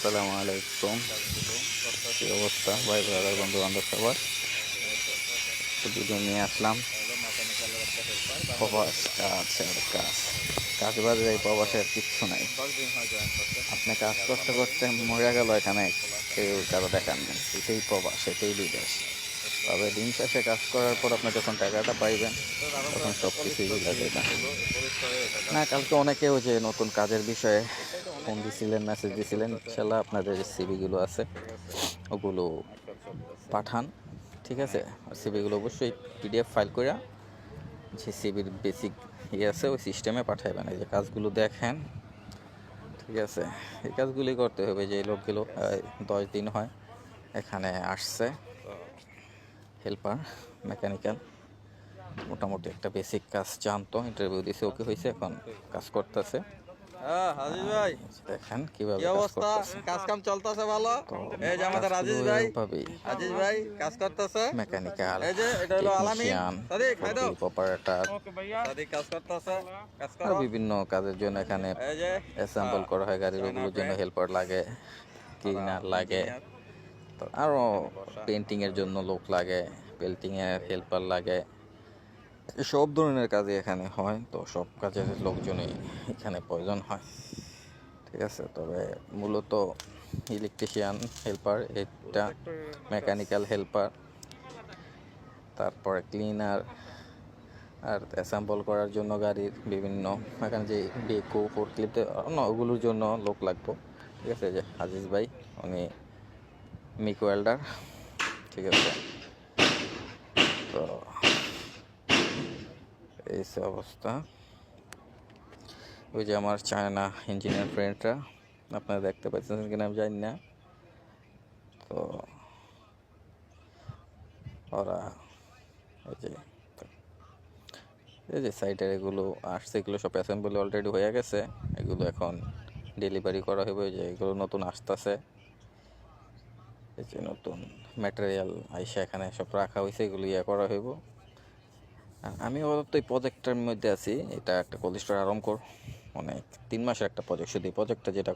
আসসালামু আলাইকুম। কি অবস্থা ভাই ব্রাদার বন্ধু বান্ধব সবার? ভিডিও নিয়ে আসলাম প্রবাস কাজ আর কাজ। কাজ বাদে এই প্রবাসের কিচ্ছু নাই। আপনি কাজ করতে করতে মরে গেল, এখানে কেউ কারো দেখার নেই। এটাই প্রবাস, এটাই বিদেশ। তবে দিন শেষে কাজ করার পর আপনি যখন টাকাটা পাইবেন তখন সব কিছুই ভুলে যাবেন। না, কালকে অনেকেও যে নতুন কাজের বিষয়ে ফোন দিছিলেন, মেসেজ দিছিলেন। ইনশাল্লাহ আপনাদের যে সিভিগুলো আছে ওগুলো পাঠান, ঠিক আছে? আর সিভিগুলো অবশ্যই পিডিএফ ফাইল করে যে সিভির বেসিক আছে ওই সিস্টেমে পাঠাইবেন। এই যে কাজগুলো দেখেন, ঠিক আছে? এই কাজগুলি করতে হবে। যে লোকগুলো 10 দিন হয় এখানে আসছে, হেল্পার মেকানিক্যাল, মোটামুটি একটা বেসিক কাজ জানতো, ইন্টারভিউ দিছে, ওকে হয়েছে, এখন কাজ করতেছে। হাজিজ ভাই, দেখেন কিভাবে কি কাজ অবস্থা? করতেছে। কাজ কাম চলতেছে ভালো? তো এই যে আমাদের কাজগুলো আজিজ ভাই, এভাবেই আজিজ ভাই কাজ করতেছে। মেকানিক্যাল, এই যে এটা হলো আলামিন, টেকনিশিয়ান, সাদিক খাই দাও। ফোর্কলিফট অপারেটর সাদিক কাজ করতেছে, কাজ আর করো। বিভিন্ন কাজের জন্য এখানে এই যে অ্যাসেম্বল করা হয় গাড়ির, ওগুলোর জন্য হেল্পার লাগে, ক্লিনার লাগে, তো আরও পেন্টিংয়ের জন্য লোক লাগে, পেন্টিংয়ের হেল্পার লাগে। সব ধরনের কাজই এখানে হয়, তো সব কাজের লোকজনই এখানে প্রয়োজন হয়, ঠিক আছে? তবে মূলত ইলেকট্রিশিয়ান হেল্পার, এটা মেকানিক্যাল হেল্পার, তারপরে ক্লিনার, আর অ্যাসেম্বল করার জন্য গাড়ির বিভিন্ন এখানে যে বেকো ফোর্কলিফট অন্য ওগুলোর জন্য লোক লাগতো, ঠিক আছে? যে আজিজ ভাই উনি মিক ওয়েল্ডার, ঠিক আছে? তো এই অবস্থা। ওই যে আমার চায়না ইঞ্জিনিয়ার ফ্রেন্ডরা, আপনারা দেখতে পাচ্ছেন কিনা আমি জানি না, তো ওরা এই যে সাইটের এগুলো আসছে, এগুলো সব অ্যাসেম্বলি অলরেডি হয়ে গেছে, এগুলো এখন ডেলিভারি করা হবে। যে এগুলো নতুন আসতেছে, এই যে নতুন ম্যাটেরিয়াল আইসা এখানে সব রাখা হয়েছে, এগুলো করা হইব। আমি অত এই প্রজেক্টের মধ্যে আছি, এটা একটা কোল্ড স্টোর আরম্ভ কর, মানে 3 মাসের একটা প্রজেক্ট। শুধু এই প্রজেক্টটা যেটা